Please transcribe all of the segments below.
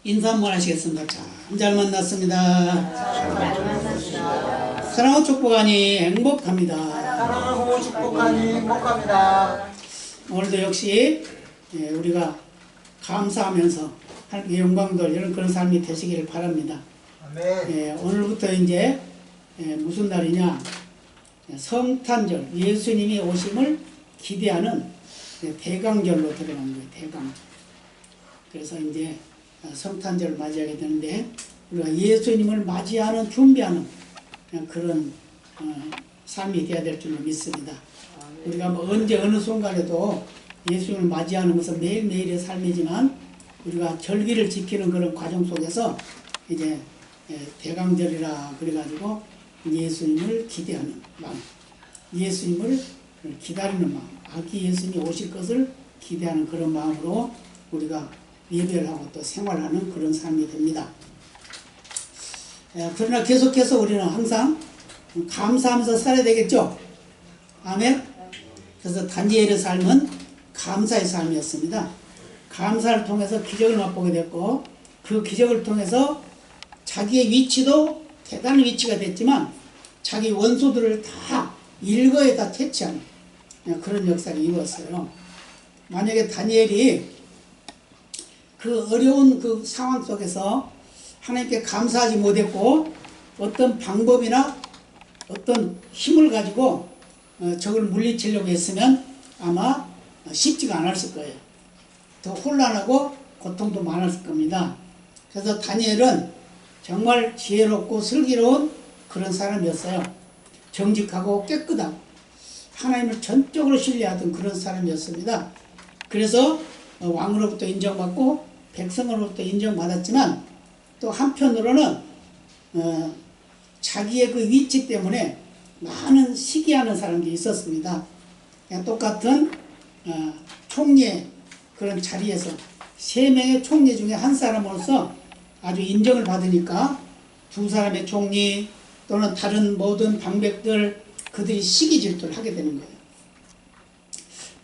인사 한번 하시겠습니다. 참 잘 만났습니다. 사랑하고 축복하니 행복합니다. 사랑하고 축복하니 행복합니다. 오늘도 역시 우리가 감사하면서 하나님께 영광 돌리는 그런 삶이 되시기를 바랍니다. 아멘. 오늘부터 이제 무슨 날이냐? 성탄절, 예수님이 오심을 기대하는 대강절로 들어가는 거예요. 대강절. 그래서 이제 성탄절을 맞이하게 되는데 우리가 예수님을 맞이하는 준비하는 그런 삶이 되어야 될 줄로 믿습니다. 우리가 뭐 언제 어느 순간에도 예수님을 맞이하는 것은 매일매일의 삶이지만 우리가 절기를 지키는 그런 과정 속에서 이제 대강절이라 그래가지고 예수님을 기대하는 마음, 예수님을 기다리는 마음, 아기 예수님이 오실 것을 기대하는 그런 마음으로 우리가 예배를 하고 또 생활하는 그런 삶이 됩니다. 그러나 계속해서 우리는 항상 감사하면서 살아야 되겠죠? 아멘? 그래서 다니엘의 삶은 감사의 삶이었습니다. 감사를 통해서 기적을 맛보게 됐고 그 기적을 통해서 자기의 위치도 대단한 위치가 됐지만 자기 원수들을 다 일거에 다 퇴치하는 그런 역사를 이루었어요. 만약에 다니엘이 그 어려운 그 상황 속에서 하나님께 감사하지 못했고 어떤 방법이나 어떤 힘을 가지고 적을 물리치려고 했으면 아마 쉽지가 않았을 거예요. 더 혼란하고 고통도 많았을 겁니다. 그래서 다니엘은 정말 지혜롭고 슬기로운 그런 사람이었어요. 정직하고 깨끗하고 하나님을 전적으로 신뢰하던 그런 사람이었습니다. 그래서 왕으로부터 인정받고 백성으로부터 인정받았지만 또 한편으로는 자기의 그 위치 때문에 많은 시기하는 사람들이 있었습니다. 똑같은 총리의 그런 자리에서 3명의 총리 중에 한 사람으로서 아주 인정을 받으니까 2사람의 총리 또는 다른 모든 방백들 그들이 시기 질투를 하게 되는 거예요.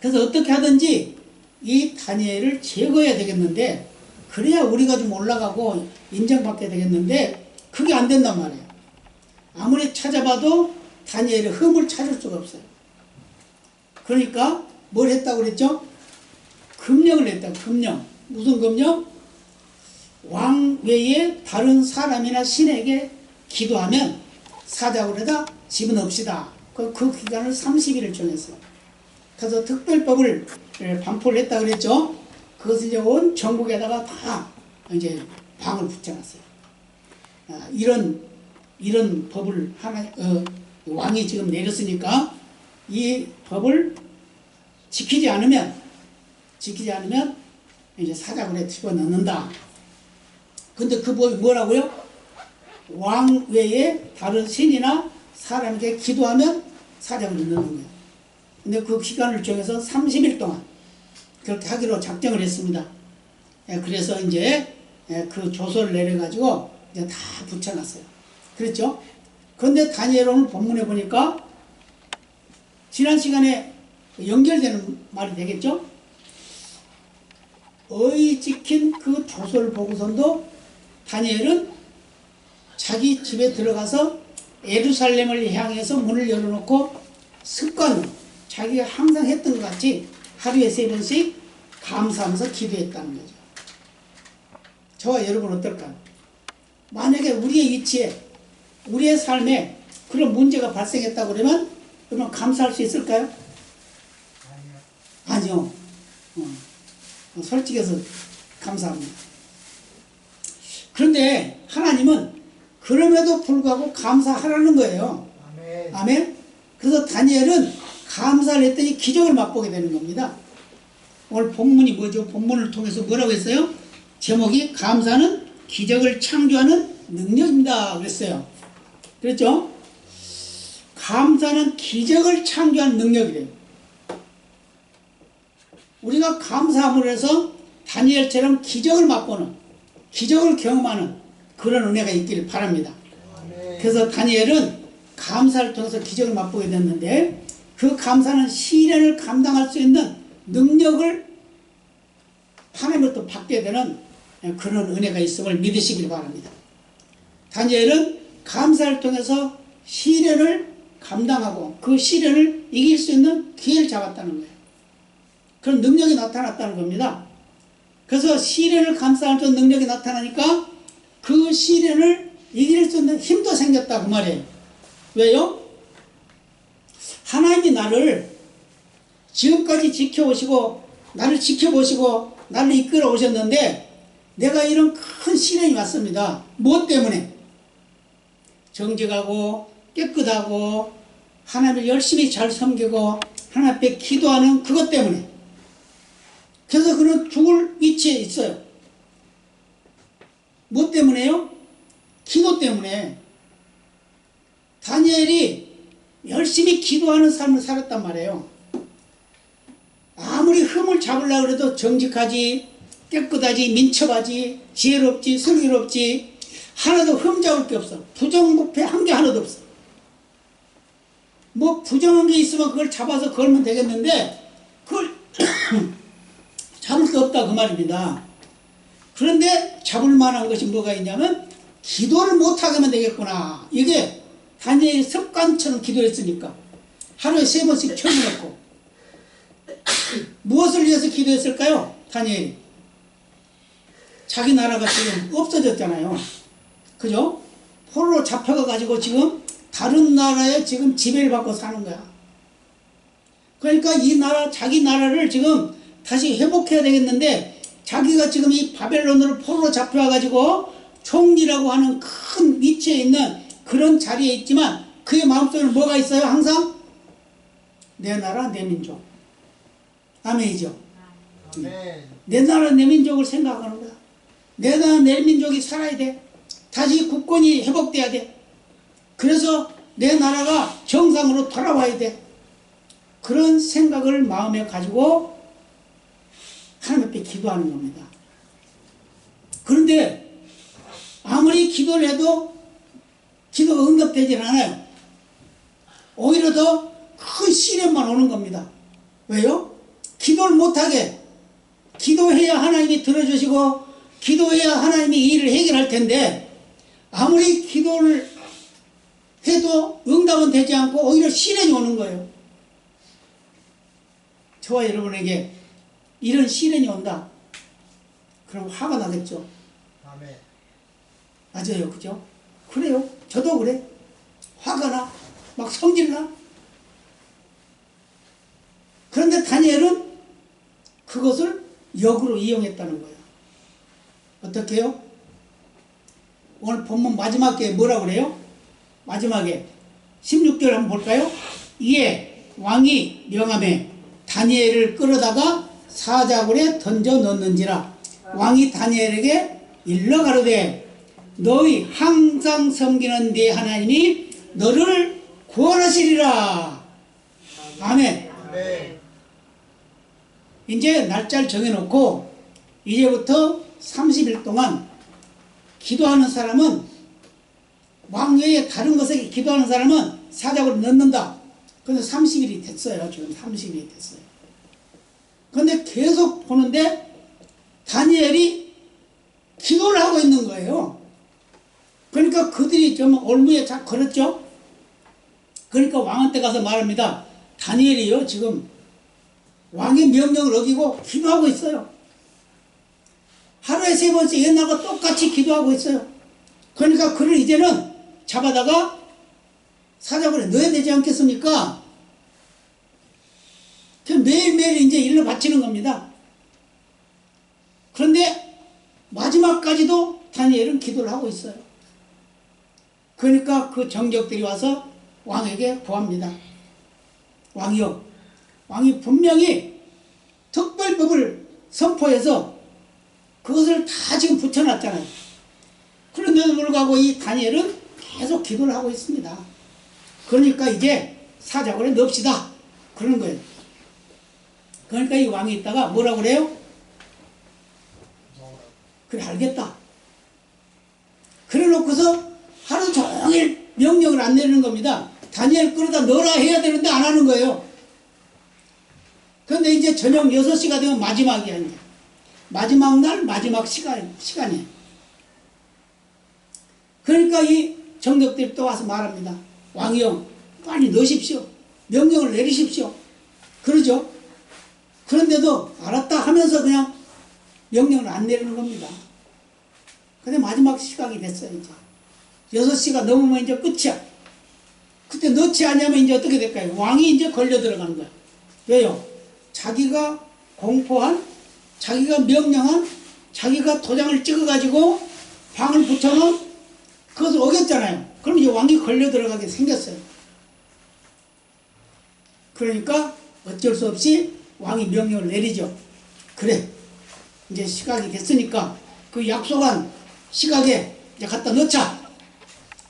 그래서 어떻게 하든지 이 다니엘을 제거해야 되겠는데 그래야 우리가 좀 올라가고 인정받게 되겠는데 그게 안 된단 말이에요. 아무리 찾아봐도 다니엘의 흠을 찾을 수가 없어요. 그러니까 뭘 했다고 그랬죠? 금령을 했다. 금령. 무슨 금령? 왕 외에 다른 사람이나 신에게 기도하면 사자굴에다 집어넣읍시다. 그 기간을 30일을 정했어요. 그래서 특별법을 반포를 했다 그랬죠. 그것을 이제 온 전국에다가 다 이제 방을 붙여놨어요. 이런 법을 왕이 지금 내렸으니까 이 법을 지키지 않으면 이제 사자굴에 집어넣는다. 근데 그 법이 뭐라고요? 왕 외에 다른 신이나 사람에게 기도하면 사자굴에 넣는 거예요. 근데 그 기간을 정해서 30일 동안 그렇게 하기로 작정을 했습니다. 그래서 이제 그 조서를 내려가지고 이제 다 붙여놨어요. 그랬죠? 그런데 다니엘 오늘 본문에 보니까 지난 시간에 연결되는 말이 되겠죠? 어이 찍힌 그 조서를 보고선도 다니엘은 자기 집에 들어가서 예루살렘을 향해서 문을 열어놓고 습관으로 자기가 항상 했던 것 같이 하루에 3번씩 감사하면서 기도했다는 거죠. 저와 여러분 어떨까요? 만약에 우리의 위치에 우리의 삶에 그런 문제가 발생했다고 그러면 감사할 수 있을까요? 아니요. 솔직해서 감사합니다. 그런데 하나님은 그럼에도 불구하고 감사하라는 거예요. 아멘. 아멘? 그래서 다니엘은 감사를 했더니 기적을 맛보게 되는 겁니다. 오늘 본문이 뭐죠? 본문을 통해서 뭐라고 했어요? 제목이 감사는 기적을 창조하는 능력입니다. 그랬어요. 그랬죠? 감사는 기적을 창조하는 능력이래요. 우리가 감사함으로 해서 다니엘처럼 기적을 맛보는, 기적을 경험하는 그런 은혜가 있기를 바랍니다. 그래서 다니엘은 감사를 통해서 기적을 맛보게 됐는데 그 감사는 시련을 감당할 수 있는 능력을 하나님으로부터 받게 되는 그런 은혜가 있음을 믿으시길 바랍니다. 다니엘은 감사를 통해서 시련을 감당하고 그 시련을 이길 수 있는 기회를 잡았다는 거예요. 그런 능력이 나타났다는 겁니다. 그래서 시련을 감당할 수 있는 능력이 나타나니까 그 시련을 이길 수 있는 힘도 생겼다 그 말이에요. 왜요? 하나님이 나를 지금까지 지켜오시고 나를 지켜보시고 나를 이끌어 오셨는데 내가 이런 큰 시련이 왔습니다. 무엇 때문에? 정직하고 깨끗하고 하나님을 열심히 잘 섬기고 하나님 앞에 기도하는 그것 때문에. 그래서 그는 죽을 위치에 있어요. 무엇 때문에요? 기도 때문에. 다니엘이 열심히 기도하는 삶을 살았단 말이에요. 아무리 흠을 잡으려고 해도 정직하지, 깨끗하지, 민첩하지, 지혜롭지, 슬기롭지, 하나도 흠 잡을 게 없어. 부정부패 한 게 하나도 없어. 뭐 부정한 게 있으면 그걸 잡아서 걸면 되겠는데 그걸 잡을 수 없다 그 말입니다. 그런데 잡을 만한 것이 뭐가 있냐면 기도를 못하게 하면 되겠구나. 이게 다니엘이 습관처럼 기도했으니까 하루에 3번씩 켜놓고 무엇을 위해서 기도했을까요? 다니엘이 자기 나라가 지금 없어졌잖아요. 그죠? 포로로 잡혀가지고 지금 다른 나라에 지금 지배를 받고 사는 거야. 그러니까 이 나라, 자기 나라를 지금 다시 회복해야 되겠는데 자기가 지금 이 바벨론으로 포로로 잡혀가지고 총리라고 하는 큰 위치에 있는 그런 자리에 있지만 그의 마음속에는 뭐가 있어요? 항상 내 나라, 내 민족. 아멘이죠. 아멘. 내 나라, 내 민족을 생각하는 거야. 내 나라, 내 민족이 살아야 돼. 다시 국권이 회복돼야 돼. 그래서 내 나라가 정상으로 돌아와야 돼. 그런 생각을 마음에 가지고 하나님 앞에 기도하는 겁니다. 그런데 아무리 기도를 해도 기도가 응답되질 않아요. 오히려 더 큰 시련만 오는 겁니다. 왜요? 기도를 못하게. 기도해야 하나님이 들어주시고 기도해야 하나님이 이 일을 해결할 텐데 아무리 기도를 해도 응답은 되지 않고 오히려 시련이 오는 거예요. 저와 여러분에게 이런 시련이 온다. 그럼 화가 나겠죠. 아멘. 맞아요. 그죠? 그래요. 저도 그래. 화가 나. 막 성질나. 그런데 다니엘은 그것을 역으로 이용했다는 거예요. 어떻게 해요? 오늘 본문 마지막에 뭐라고 그래요? 마지막에 16절 한번 볼까요? 이에 왕이 명함에 다니엘을 끌어다가 사자굴에 던져 넣는지라. 왕이 다니엘에게 일러 가로되 너희 항상 섬기는 네 하나님이 너를 구원하시리라. 아멘. 아멘. 이제 날짜를 정해놓고 이제부터 30일 동안 기도하는 사람은 왕 외에 다른 것에 기도하는 사람은 사자굴에 넣는다. 그래서 30일이 됐어요. 지금 30일이 됐어요. 그런데 계속 보는데 다니엘이 기도를 하고 있는 거예요. 그러니까 그들이 좀 올무에 자 걸었죠. 그러니까 왕한테 가서 말합니다. 다니엘이요 지금 왕의 명령을 어기고 기도하고 있어요. 하루에 3번씩 옛날과 똑같이 기도하고 있어요. 그러니까 그를 이제는 잡아다가 사자굴에 넣어야 되지 않겠습니까? 매일매일 이제 일로 바치는 겁니다. 그런데 마지막까지도 다니엘은 기도를 하고 있어요. 그러니까 그 정적들이 와서 왕에게 구합니다. 왕이요. 왕이 분명히 특별법을 선포해서 그것을 다 지금 붙여놨잖아요. 그런데도 불구하고 이 다니엘은 계속 기도를 하고 있습니다. 그러니까 이제 사자굴에 넣읍시다. 그러는 거예요. 그러니까 이 왕이 있다가 뭐라고 그래요? 그래 알겠다. 그래 놓고서 하루 종일 명령을 안 내리는 겁니다. 다니엘 끌어다 넣으라 해야 되는데 안 하는 거예요. 그런데 이제 저녁 6시가 되면 마지막이야. 이제. 마지막 날 마지막 시간이에요. 그러니까 이 정력들이 또 와서 말합니다. 왕이여 빨리 넣으십시오. 명령을 내리십시오. 그러죠. 그런데도 알았다 하면서 그냥 명령을 안 내리는 겁니다. 근데 마지막 시각이 됐어요. 이제 6시가 넘으면 이제 끝이야. 그때 넣지 않으면 이제 어떻게 될까요? 왕이 이제 걸려 들어가는 거야. 왜요? 자기가 공포한, 자기가 명령한, 자기가 도장을 찍어가지고 방을 붙여놓은 그것을 어겼잖아요. 그럼 이제 왕이 걸려 들어가게 생겼어요. 그러니까 어쩔 수 없이 왕이 명령을 내리죠. 그래, 이제 시각이 됐으니까 그 약속한 시각에 이제 갖다 넣자.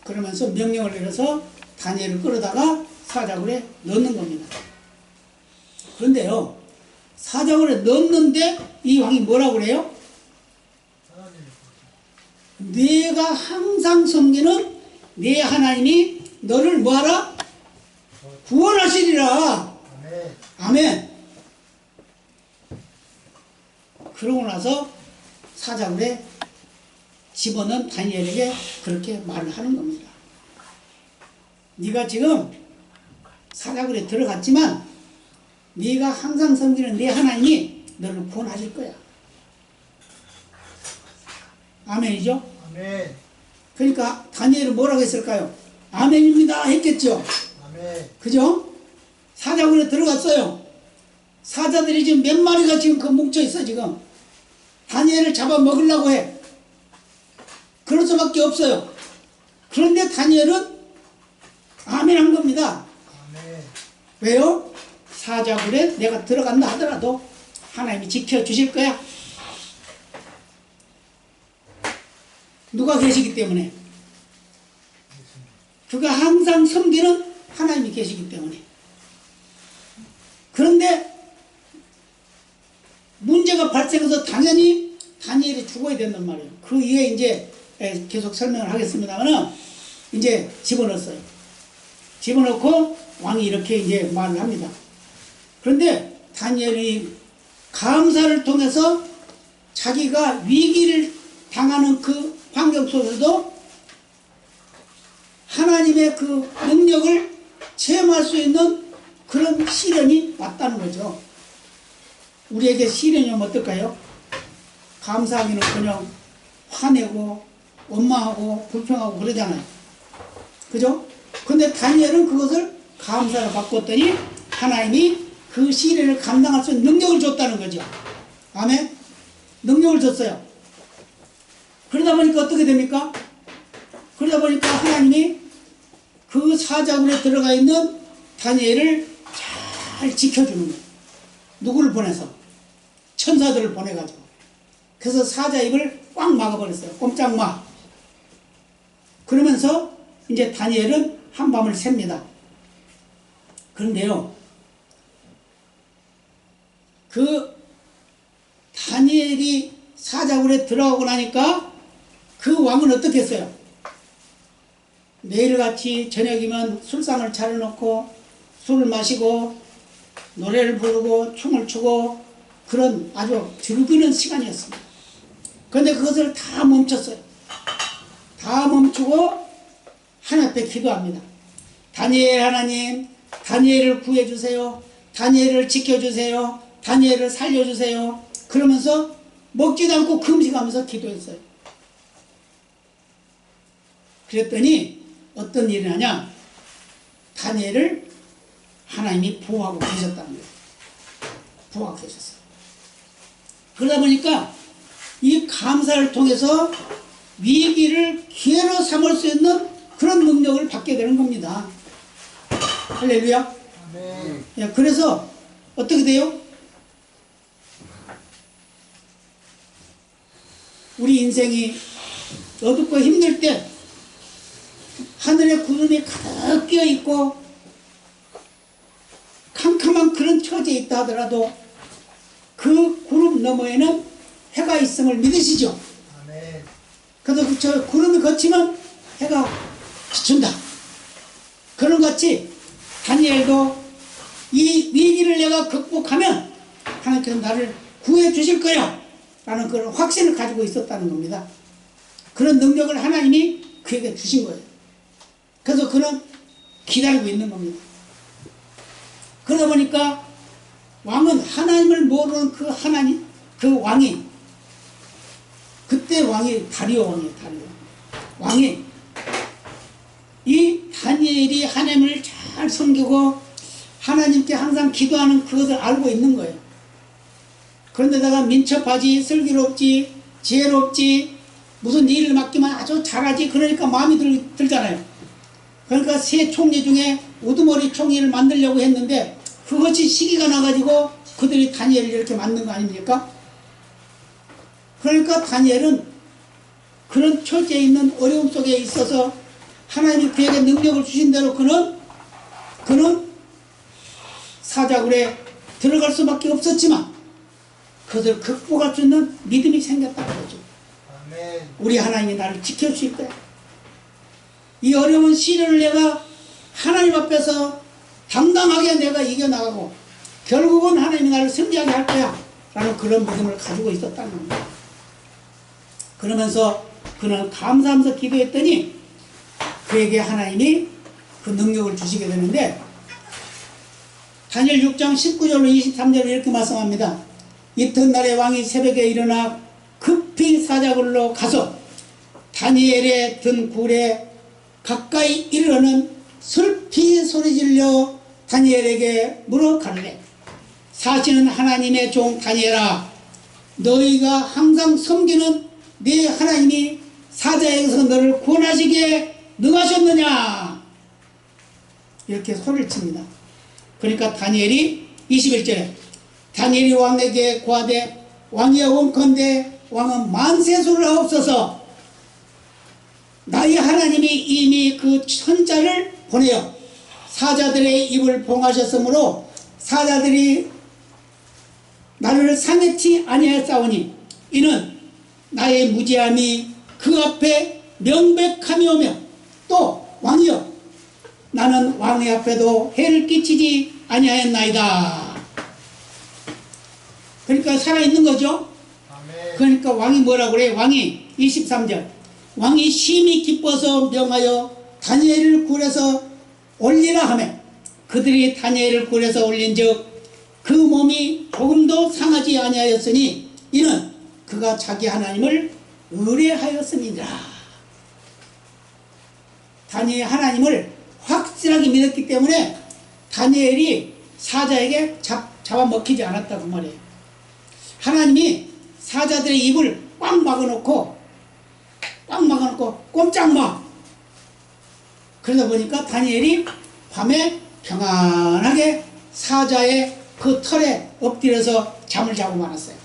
그러면서 명령을 내려서 다니엘을 끌어다가 사자굴에 넣는 겁니다. 그런데요, 사자굴에 넣는데 이 왕이 뭐라고 그래요? 내가 항상 섬기는 네 하나님이 너를 뭐하라? 구원하시리라. 아멘. 아멘. 그러고 나서 사자굴에 집어넣은 다니엘에게 그렇게 말을 하는 겁니다. 네가 지금 사자굴에 들어갔지만 네가 항상 섬기는 네 하나님이 너를 구원하실 거야. 아멘이죠? 아멘. 그러니까 다니엘은 뭐라고 했을까요? 아멘입니다 했겠죠? 아멘. 그죠? 사자굴에 들어갔어요. 사자들이 지금 몇 마리가 지금 그 뭉쳐있어. 지금 다니엘을 잡아먹으려고 해. 그럴 수밖에 없어요. 그런데 다니엘은 아멘 한 겁니다. 아멘. 왜요? 사자굴에 내가 들어간다 하더라도 하나님이 지켜주실 거야. 누가 계시기 때문에? 그가 항상 섬기는 하나님이 계시기 때문에. 그런데 문제가 발생해서 당연히 다니엘이 죽어야 된단 말이에요. 그 이후에 이제 계속 설명을 하겠습니다만은 이제 집어넣었어요. 집어넣고 왕이 이렇게 이제 말을 합니다. 그런데 다니엘이 감사를 통해서 자기가 위기를 당하는 그 환경 속에서도 하나님의 그 능력을 체험할 수 있는 그런 시련이 왔다는 거죠. 우리에게 시련이 오면 어떨까요? 감사하기는 그냥 화내고 원망하고 불평하고 그러잖아요. 그죠? 근데 다니엘은 그것을 감사로 바꿨더니 하나님이 그 시련을 감당할 수 있는 능력을 줬다는 거죠. 아멘? 능력을 줬어요. 그러다 보니까 어떻게 됩니까? 그러다 보니까 하나님이 그 사자굴에 들어가 있는 다니엘을 잘 지켜주는 거예요. 누구를 보내서? 천사들을 보내가지고. 그래서 사자 입을 꽉 막아버렸어요. 꼼짝 마. 그러면서 이제 다니엘은 한밤을 셉니다. 그런데요, 그 다니엘이 사자굴에 들어가고 나니까 그 왕은 어떻게 했어요? 매일같이 저녁이면 술상을 차려놓고 술을 마시고 노래를 부르고 춤을 추고 그런 아주 즐기는 시간이었습니다. 그런데 그것을 다 멈췄어요. 다 멈추고 하나님 앞에 기도합니다. 다니엘 하나님, 다니엘을 구해주세요. 다니엘을 지켜주세요. 다니엘을 살려주세요. 그러면서 먹지도 않고 금식하면서 기도했어요. 그랬더니 어떤 일이 나냐? 다니엘을 하나님이 보호하고 계셨다는 거예요. 보호하고 계셨어요. 그러다 보니까 이 감사를 통해서 위기를 기회로 삼을 수 있는 그런 능력을 받게 되는 겁니다. 할렐루야. 아멘. 야, 그래서 어떻게 돼요? 우리 인생이 어둡고 힘들 때 하늘에 구름이 가득 끼어 있고 캄캄한 그런 처지에 있다 하더라도 그 구름 너머에는 해가 있음을 믿으시죠? 아멘. 그래서 저 구름이 걷히면 해가 비춘다. 그런 같이 다니엘도 이 위기를 내가 극복하면 하나님께서 나를 구해 주실 거야. 라는 그런 확신을 가지고 있었다는 겁니다. 그런 능력을 하나님이 그에게 주신 거예요. 그래서 그는 기다리고 있는 겁니다. 그러다 보니까 왕은 하나님을 모르는 그 하나님, 그 왕이, 그때 왕이 다리오 왕이에요. 다리오 왕이 이 다니엘이 하나님을 잘 섬기고 하나님께 항상 기도하는 그것을 알고 있는 거예요. 그런데다가 민첩하지, 슬기롭지, 지혜롭지, 무슨 일을 맡기면 아주 잘하지, 그러니까 마음이 들잖아요. 그러니까 세 총리 중에 우두머리 총리를 만들려고 했는데 그것이 시기가 나가지고 그들이 다니엘을 이렇게 만든 거 아닙니까? 그러니까 다니엘은 그런 처지에 있는 어려움 속에 있어서 하나님이 그에게 능력을 주신 대로 그는 사자굴에 들어갈 수밖에 없었지만 그것을 극복할 수 있는 믿음이 생겼다는 거죠. 아멘. 우리 하나님이 나를 지켜주실 거야. 이 어려운 시련을 내가 하나님 앞에서 당당하게 내가 이겨나가고 결국은 하나님이 나를 승리하게 할 거야 라는 그런 믿음을 가지고 있었다는 겁니다. 그러면서 그는 감사하면서 기도했더니 그에게 하나님이 그 능력을 주시게 되는데 다니엘 6장 19절로 23절을 이렇게 말씀합니다. 이튿날에 왕이 새벽에 일어나 급히 사자굴로 가서 다니엘의 든 굴에 가까이 이르러는 슬피 소리질러 다니엘에게 물어 가르되 사시는 하나님의 종 다니엘아, 너희가 항상 섬기는 네 하나님이 사자에게서 너를 구원하시기에 능하셨느냐, 이렇게 소리를 칩니다. 그러니까 다니엘이 21절에 다니엘이 왕에게 고하되 왕이여 원컨대 왕은 만세수를 하옵소서. 나의 하나님이 이미 그 천자를 보내어 사자들의 입을 봉하셨으므로 사자들이 나를 상해치 아니하였사오니 이는 나의 무지함이 그 앞에 명백함이 오며 또 왕이여 나는 왕의 앞에도 해를 끼치지 아니하였나이다. 그러니까 살아있는 거죠. 아멘. 그러니까 왕이 뭐라고 그래? 왕이 23절 왕이 심히 기뻐서 명하여 다니엘을 굴에서 올리라 하며 그들이 다니엘을 굴에서 올린즉 그 몸이 조금도 상하지 아니하였으니 이는 그가 자기 하나님을 의뢰하였음이니라. 다니엘 하나님을 확실하게 믿었기 때문에 다니엘이 사자에게 잡아먹히지 않았다 그 말이에요. 하나님이 사자들의 입을 꽉 막아놓고 꼼짝 마. 그러다 보니까 다니엘이 밤에 평안하게 사자의 그 털에 엎드려서 잠을 자고 말았어요.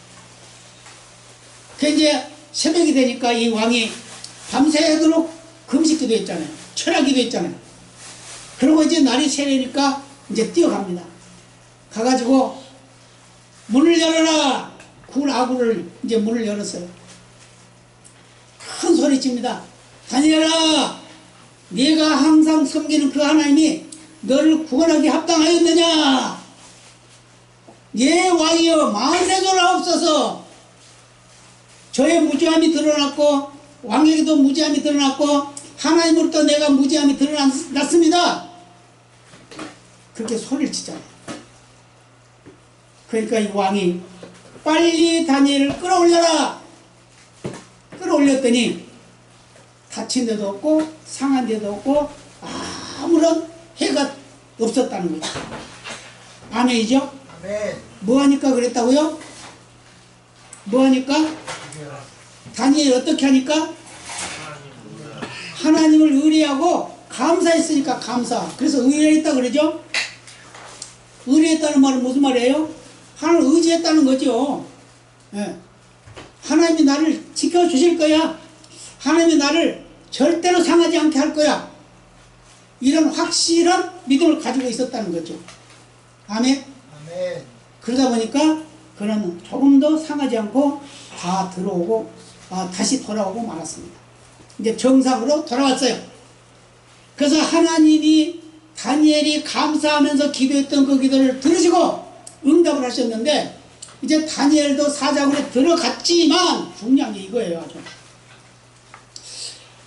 그 이제 새벽이 되니까 이 왕이 밤새도록 금식기도 했잖아요. 철야기도 했잖아요. 그리고 이제 날이 새려니까 이제 뛰어갑니다. 가가지고 문을 열어라. 굴 아구를 이제 문을 열었어요. 큰 소리칩니다. 다니엘아, 네가 항상 섬기는 그 하나님이 너를 구원하기 합당하였느냐? 예 왕이여 만세를 하옵소서. 저의 무지함이 드러났고 왕에게도 무지함이 드러났고 하나님으로부터 내가 무지함이 드러났습니다. 그렇게 소리를 치잖아요. 그러니까 이 왕이 빨리 다니엘을 끌어올려라. 끌어올렸더니 다친 데도 없고 상한 데도 없고 아무런 해가 없었다는 거죠. 아멘이죠? 아멘. 뭐하니까 그랬다고요? 뭐하니까? 다니엘 어떻게 하니까? 하나님을 의뢰하고 감사했으니까 감사. 그래서 의뢰했다 그러죠? 의뢰했다는 말은 무슨 말이에요? 하나님을 의지했다는 거죠. 예. 하나님이 나를 지켜주실 거야. 하나님이 나를 절대로 상하지 않게 할 거야. 이런 확실한 믿음을 가지고 있었다는 거죠. 아멘? 아멘. 그러다 보니까 그는 조금도 상하지 않고 다 들어오고 다시 돌아오고 말았습니다. 이제 정상으로 돌아왔어요. 그래서 하나님이 다니엘이 감사하면서 기도했던 그 기도를 들으시고 응답을 하셨는데 이제 다니엘도 사자굴에 들어갔지만 중요한 게 이거예요. 아주.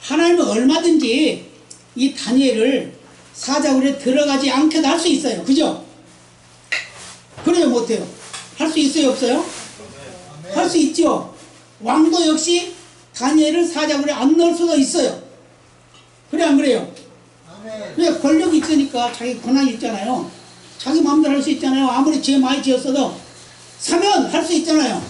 하나님은 얼마든지 이 다니엘을 사자굴에 들어가지 않게도 할 수 있어요. 그죠? 그래요, 못해요? 할 수 있어요, 없어요? 할 수 있죠. 왕도 역시 다니엘을 사자굴에 안 넣을 수도 있어요. 그래 안 그래요? 왜? 권력이 있으니까 자기 권한이 있잖아요. 자기 마음대로 할 수 있잖아요. 아무리 죄 많이 지었어도 사면 할 수 있잖아요.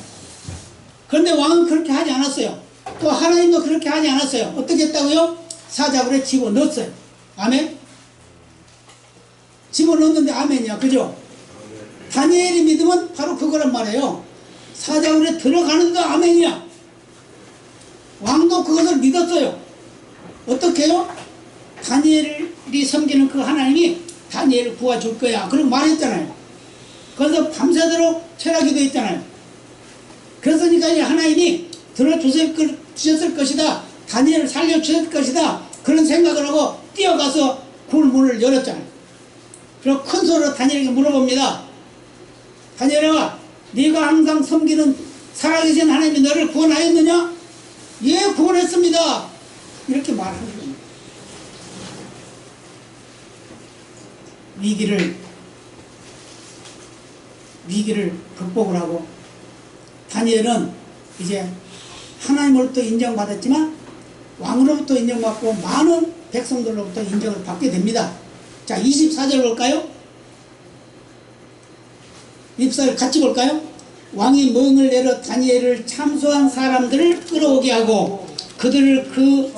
그런데 왕은 그렇게 하지 않았어요. 또 하나님도 그렇게 하지 않았어요. 어떻게 했다고요? 사자굴에 집어넣었어요. 아멘? 집어넣었는데 아멘이야. 그죠? 다니엘이 믿으면 바로 그거란 말이에요. 사자굴에 들어가는데도 아멘이야. 왕도 그것을 믿었어요. 어떻게 해요? 다니엘이 섬기는 그 하나님이 다니엘을 구해줄 거야. 그리고 말했잖아요. 그래서 밤새도록 철학기도 했잖아요. 그러니까 이 하나님이 들어주셨을 것이다. 다니엘을 살려주실 것이다. 그런 생각을 하고 뛰어가서 굴문을 열었잖아요. 그리고 큰 소리로 다니엘에게 물어봅니다. 다니엘아, 네가 항상 섬기는 살아계신 하나님이 너를 구원하였느냐? 예, 구원했습니다. 이렇게 말하는 겁니다. 위기를 극복을 하고 다니엘은 이제 하나님으로부터 인정받았지만 왕으로부터 인정받고 많은 백성들로부터 인정을 받게 됩니다. 자, 24절 볼까요? 24절 같이 볼까요? 왕이 멍을 내려 다니엘을 참소한 사람들을 끌어오게 하고 그들을 그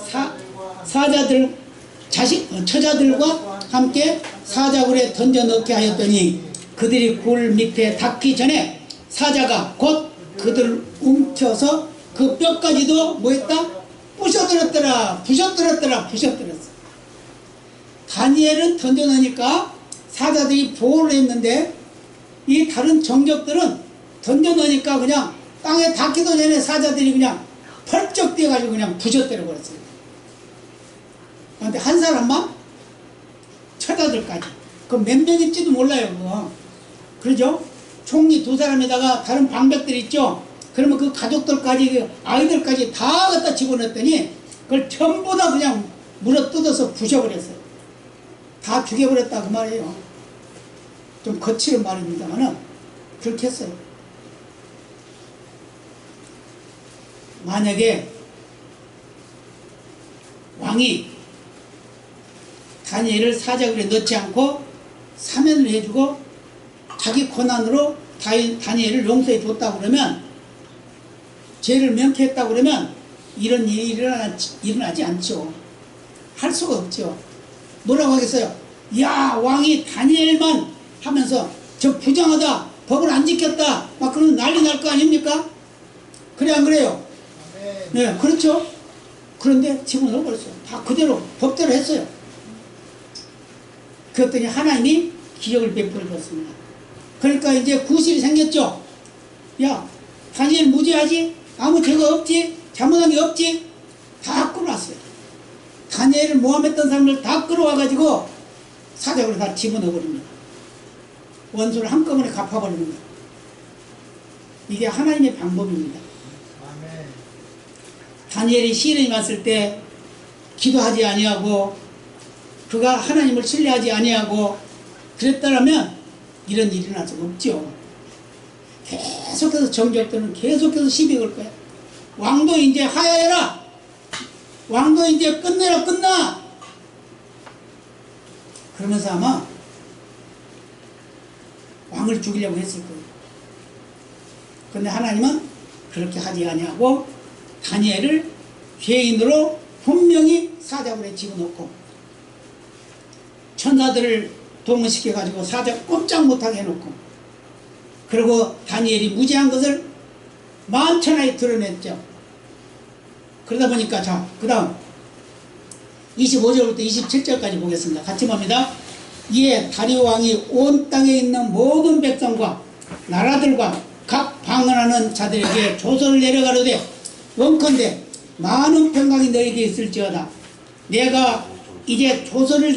사자들 처자들과 함께 사자굴에 던져 넣게 하였더니 그들이 굴 밑에 닿기 전에 사자가 곧 그들을 움켜서 그 뼈까지도 뭐했다? 부셔뜨렸더라. 다니엘은 던져 넣으니까 사자들이 보호를 했는데 이 다른 정적들은 던져 넣으니까 그냥 땅에 닿기도 전에 사자들이 그냥 펄쩍 뛰어가지고 그냥 부셔뜨려 버렸어요. 그런데 한 사람만 처자들까지 그 몇 명일지도 몰라요. 그거. 그러죠? 총리 2사람에다가 다른 방백들 있죠? 그러면 그 가족들까지 그 아이들까지 다 갖다 집어넣었더니 그걸 전부 다 그냥 물어 뜯어서 부셔버렸어요. 다 죽여버렸다 그 말이에요. 좀 거칠은 말입니다만은 그렇게 했어요. 만약에 왕이 다니엘을 사자굴에 넣지 않고 사면을 해주고 자기 권한으로 다니엘을 용서해 줬다고 그러면, 죄를 명쾌했다고 그러면 이런 일이 일어나지 않죠. 할 수가 없죠. 뭐라고 하겠어요? 야, 왕이 다니엘만 하면서 저 부정하다, 법을 안 지켰다, 막 그런 난리 날 거 아닙니까? 그래 안 그래요? 네, 그렇죠. 그런데 집어넣어 버렸어요. 다 그대로 법대로 했어요. 그랬더니 하나님이 기적을 베풀어 줬습니다. 그러니까 이제 구실이 생겼죠. 야, 다니엘 무죄하지? 아무 죄가 없지? 잘못한 게 없지? 다 끌어왔어요. 다니엘을 모함했던 사람들 다 끌어와가지고 사자굴에 다 집어넣어 버립니다. 원수를 한꺼번에 갚아버립니다. 이게 하나님의 방법입니다. 다니엘이 시련이 왔을 때 기도하지 아니하고 그가 하나님을 신뢰하지 아니하고 그랬다라면 이런 일이 날 수가 없죠. 계속해서 정적들은 계속해서 시비 걸 거야. 왕도 이제 하야해라. 왕도 이제 끝내라, 끝나. 그러면서 아마 왕을 죽이려고 했을 거예요. 그런데 하나님은 그렇게 하지 아니하고 다니엘을 죄인으로 분명히 사자굴에 집어넣고 천사들을 동원시켜가지고 사자 꼼짝 못하게 해놓고, 그리고 다니엘이 무죄한 것을 만천하에 드러냈죠. 그러다 보니까, 자, 그 다음 25절부터 27절까지 보겠습니다. 같이 봅니다. 이에 다리오 왕이 온 땅에 있는 모든 백성과 나라들과 각 방언하는 자들에게 조서를 내려가로되 원컨대 많은 평강이 너에게 있을지어다. 내가 이제 조서를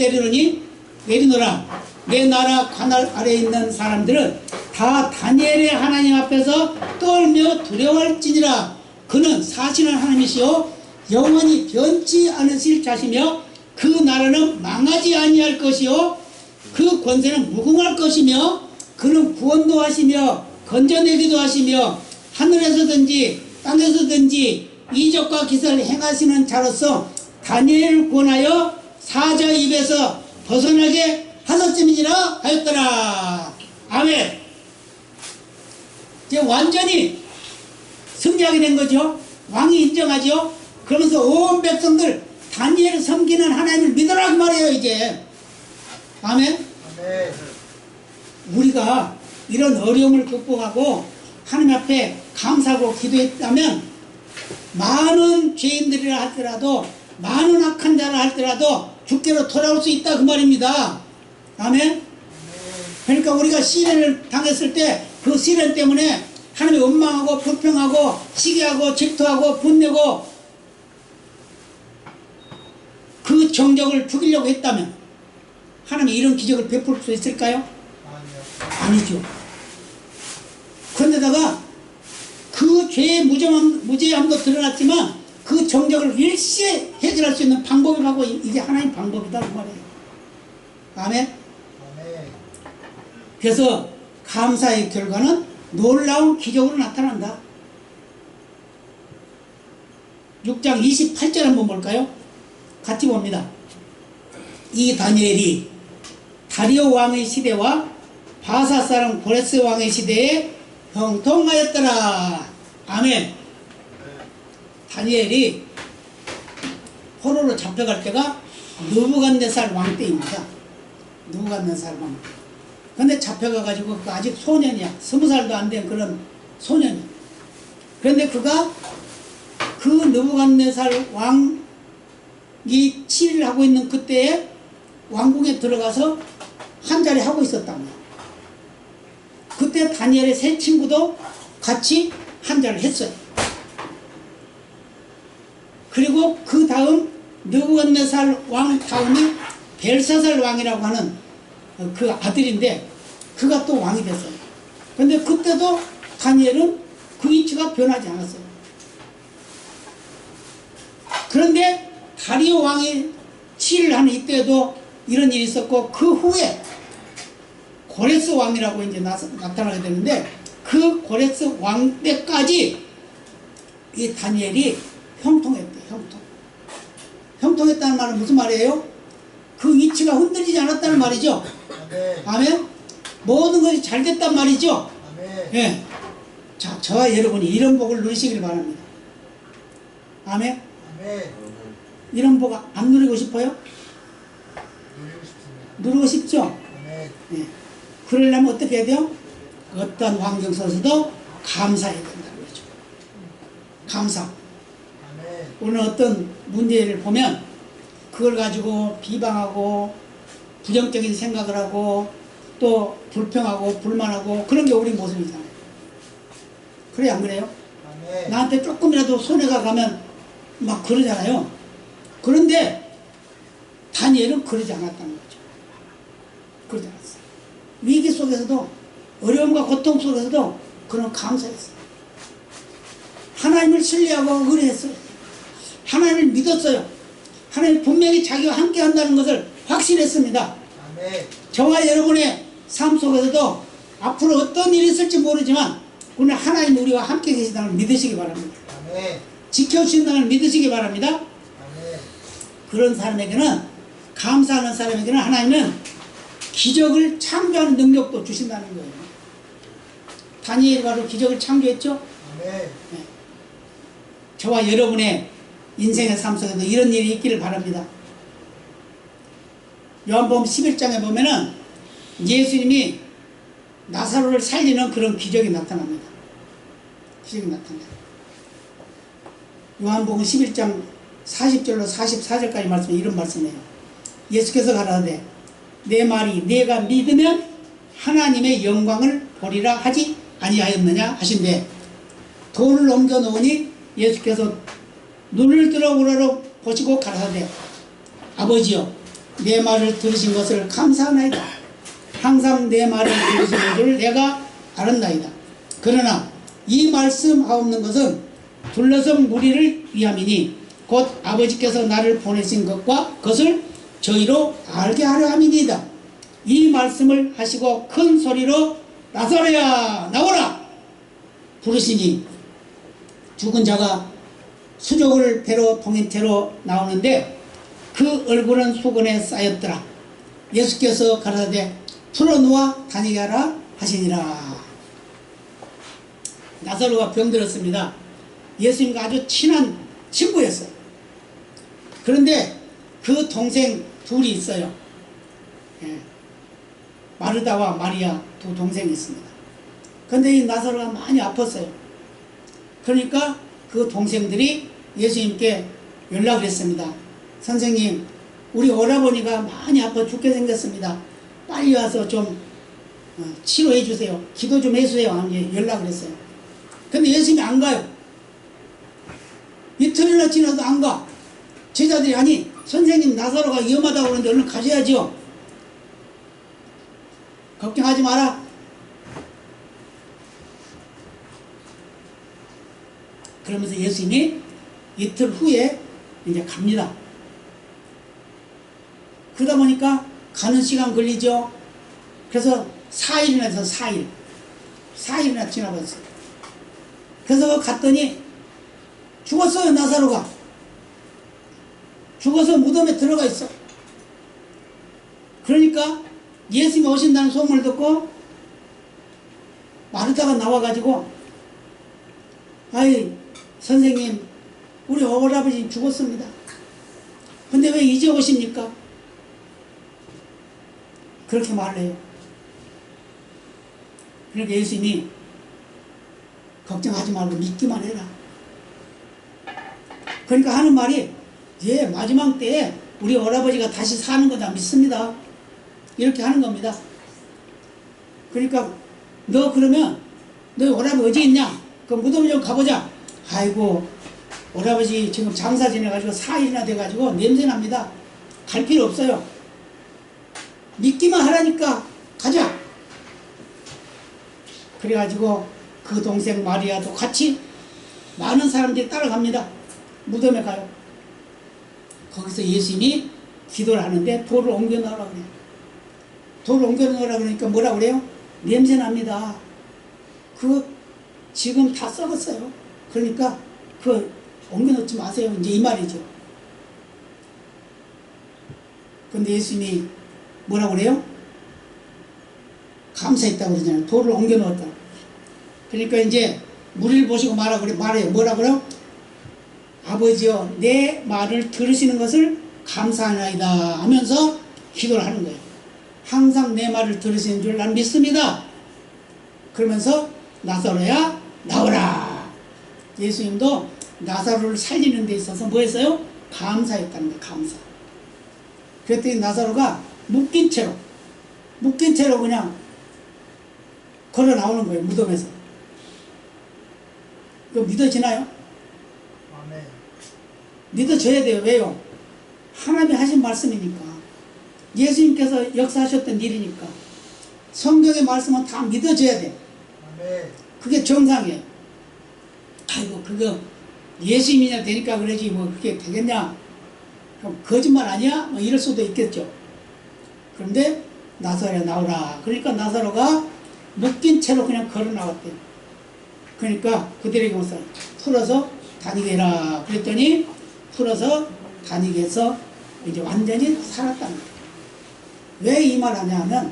내리노라. 내 나라 관할 아래에 있는 사람들은 다 다니엘의 하나님 앞에서 떨며 두려워할지니라. 그는 사실은 하나님이시요 영원히 변치 않으실 자시며 그 나라는 망하지 아니할 것이요 그 권세는 무궁할 것이며 그는 구원도 하시며 건져내기도 하시며 하늘에서든지 땅에서든지 이적과 기사를 행하시는 자로서 다니엘을 구원하여 사자 입에서 벗어나게 하셨음이니라 하였더라. 아멘. 이제 완전히 승리하게 된 거죠. 왕이 인정하죠. 그러면서 온 백성들 다니엘을 섬기는 하나님을 믿으라고 말해요. 이제 아멘. 아멘. 우리가 이런 어려움을 극복하고 하나님 앞에 감사하고 기도했다면 많은 죄인들이라 할지라도 많은 악한 자라 할지라도 주께로 돌아올 수 있다 그 말입니다. 아멘. 그러니까 우리가 시련을 당했을 때 그 시련 때문에 하나님이 원망하고 불평하고 시기하고 질투하고 분내고 그 정적을 죽이려고 했다면 하나님이 이런 기적을 베풀 수 있을까요? 아니요. 아니죠. 그런데다가 그 죄의 무죄함도 드러났지만 그 정적을 일시에 해결할 수 있는 방법이 바로 이게 하나님 방법이다 그 말이에요. 아멘. 아멘. 그래서 감사의 결과는 놀라운 기적으로 나타난다. 6장 28절 한번 볼까요? 같이 봅니다. 이 다니엘이 다리오 왕의 시대와 바사 사람 고레스 왕의 시대에 형통하였더라. 아멘. 다니엘이 포로로 잡혀갈 때가 느부갓네살 왕 때입니다. 느부갓네살 왕 때. 근데 잡혀가가지고 그 아직 소년이야. 20살도 안 된 그런 소년이야. 그런데 그가 그 느부갓네살 왕이 치를 하고 있는 그때에 왕궁에 들어가서 한 자리 하고 있었단 말이야. 그때 다니엘의 세 친구도 같이 한 자리를 했어요. 그리고 그 다음 느부갓네살 왕 다음이 벨사살 왕이라고 하는 그 아들인데 그가 또 왕이 됐어요. 근데 그때도 다니엘은 그 위치가 변하지 않았어요. 그런데 다리오 왕이 치를 하는 이때에도 이런 일이 있었고 그 후에 고레스 왕이라고 이제 나타나게 되는데 그 고레스 왕 때까지 이 다니엘이 형통했대. 형통했다는 말은 무슨 말이에요? 그 위치가 흔들리지 않았다는 말이죠. 아멘. 아멘. 모든 것이 잘 됐단 말이죠. 아멘. 예. 자, 저와 여러분이 이런 복을 누리시길 바랍니다. 아멘. 아멘. 이런 복 안 누리고 싶어요? 누리고 싶습니다. 누리고 싶죠? 아멘. 예. 그러려면 어떻게 해야 돼요? 어떤 환경 속에서도 감사해야 된다는 거죠. 감사. 아멘. 오늘 어떤 문제를 보면 그걸 가지고 비방하고 부정적인 생각을 하고 또 불평하고 불만하고 그런 게 우리 모습이잖아요. 그래 안 그래요? 아멘. 나한테 조금이라도 손해가 가면 막 그러잖아요. 그런데 다니엘은 그러지 않았다는 거죠. 그러지 않았어요. 위기 속에서도 어려움과 고통 속에서도 그런 감사했어요. 하나님을 신뢰하고 의뢰했어요. 하나님을 믿었어요. 하나님 분명히 자기와 함께 한다는 것을 확신했습니다. 아멘. 저와 여러분의 삶 속에서도 앞으로 어떤 일이 있을지 모르지만 오늘 하나님 우리와 함께 계시다는 걸 믿으시기 바랍니다. 아멘. 지켜주신다는 걸 믿으시기 바랍니다. 아멘. 그런 사람에게는 감사하는 사람에게는 하나님은 기적을 창조하는 능력도 주신다는 거예요. 다니엘이 바로 기적을 창조했죠. 아멘. 저와 여러분의 인생의 삶 속에도 이런 일이 있기를 바랍니다. 요한복음 11장에 보면은 예수님이 나사로를 살리는 그런 기적이 나타납니다. 기적이 나타납니다. 요한복음 11장 40절로 44절까지 말씀에 이런 말씀이에요. 예수께서 가라사대 내 말이 내가 믿으면 하나님의 영광을 보리라 하지 아니하였느냐 하신대 돈을 옮겨 놓으니 예수께서 눈을 들어 우러러 보시고 가라사대 아버지여 내 말을 들으신 것을 감사하나이다. 항상 내 말을 들으시는 줄 내가 알았나이다. 그러나 이 말씀하옵는 것은 둘러선 무리를 위함이니 곧 아버지께서 나를 보내신 것과 그것을 저희로 알게 하려 함이니이다. 이 말씀을 하시고 큰 소리로 나사로야 나오라 부르시니 죽은 자가 수족을 배로 동인태로 나오는데 그 얼굴은 수건에 쌓였더라. 예수께서 가라사대 풀어놓아 다니게 하라 하시니라. 나사로가 병들었습니다. 예수님과 아주 친한 친구였어요. 그런데 그 동생 둘이 있어요. 예. 마르다와 마리아 두 동생이 있습니다. 그런데 이 나사로가 많이 아팠어요. 그러니까 그 동생들이 예수님께 연락을 했습니다. 선생님, 우리 오라버니가 많이 아파 죽게 생겼습니다. 빨리 와서 좀 치료해 주세요. 기도 좀 해주세요. 하는 연락을 했어요. 근데 예수님이 안 가요. 이틀이나 지나도 안 가. 제자들이 아니 선생님 나사로가 위험하다고 그러는데 얼른 가셔야죠. 걱정하지 마라. 그러면서 예수님이 이틀 후에 이제 갑니다. 그러다 보니까 가는 시간 걸리죠. 그래서 4일이나 해서 4일이나 지나버렸어요. 그래서 갔더니 죽었어요. 나사로가 죽어서 무덤에 들어가 있어. 그러니까 예수님이 오신다는 소문을 듣고 마르다가 나와가지고 아이 선생님 우리 오라버지 죽었습니다. 근데 왜 이제 오십니까? 그렇게 말을 해요. 그러니까 예수님이 걱정하지 말고 믿기만 해라. 그러니까 하는 말이 예 마지막 때에 우리 오라버지가 다시 사는 거다 믿습니다. 이렇게 하는 겁니다. 그러니까 너 그러면 너 오라버지 어디 있냐? 그 무덤 좀 가보자. 아이고 오라버지 지금 장사 지내가지고 4일이나 돼가지고 냄새납니다. 갈 필요 없어요. 믿기만 하라니까 가자. 그래가지고 그 동생 마리아도 같이 많은 사람들이 따라갑니다. 무덤에 가요. 거기서 예수님이 기도를 하는데 돌을 옮겨 놓으라고 그래요. 돌을 옮겨 놓으라고 그러니까 뭐라 그래요? 냄새 납니다. 그거 지금 다 썩었어요. 그러니까 그거 옮겨 놓지 마세요. 이제 이 말이죠. 근데 예수님이 뭐라고 그래요? 감사했다고 그러잖아요. 돌을 옮겨 놓았다. 그러니까 이제 무리를 보시고 말해요. 뭐라 그래요? 아버지여 내 말을 들으시는 것을 감사하나이다 하면서 기도를 하는 거예요. 항상 내 말을 들으시는 줄 난 믿습니다. 그러면서 나사로야 나오라. 예수님도 나사로를 살리는 데 있어서 뭐 했어요? 감사했다는 거예요. 감사. 그랬더니 나사로가 묶인 채로 그냥 걸어 나오는 거예요. 무덤에서. 그거 믿어지나요? 아멘. 믿어져야 돼요. 왜요? 하나님이 하신 말씀이니까. 예수님께서 역사하셨던 일이니까. 성경의 말씀은 다 믿어져야 돼. 아멘. 그게 정상이에요. 아이고 그거 예수님이냐 되니까 그러지 뭐 그게 되겠냐? 그럼 거짓말 아니야? 뭐 이럴 수도 있겠죠. 그런데 나사로야 나오라. 그러니까 나사로가 묶인 채로 그냥 걸어 나왔대요. 그러니까 그들에게 와서 풀어서 다니게 해라. 그랬더니 풀어서 다니게 해서 이제 완전히 살았다는 거예요. 왜 이 말 하냐 하면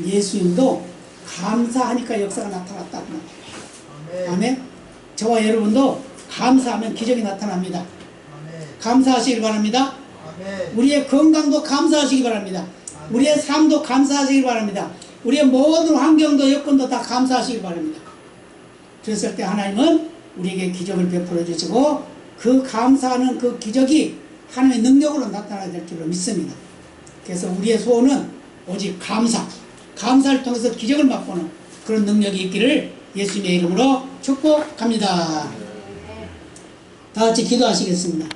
예수님도 감사하니까 역사가 나타났다는 거예요. 아멘. 아멘. 저와 여러분도 감사하면 기적이 나타납니다. 아멘. 감사하시길 바랍니다. 아멘. 우리의 건강도 감사하시기 바랍니다. 우리의 삶도 감사하시길 바랍니다. 우리의 모든 환경도 여건도 다 감사하시길 바랍니다. 그랬을 때 하나님은 우리에게 기적을 베풀어 주시고 그 감사하는 그 기적이 하나님의 능력으로 나타나야 될 줄로 믿습니다. 그래서 우리의 소원은 오직 감사를 통해서 기적을 맛보는 그런 능력이 있기를 예수님의 이름으로 축복합니다. 다 같이 기도하시겠습니다.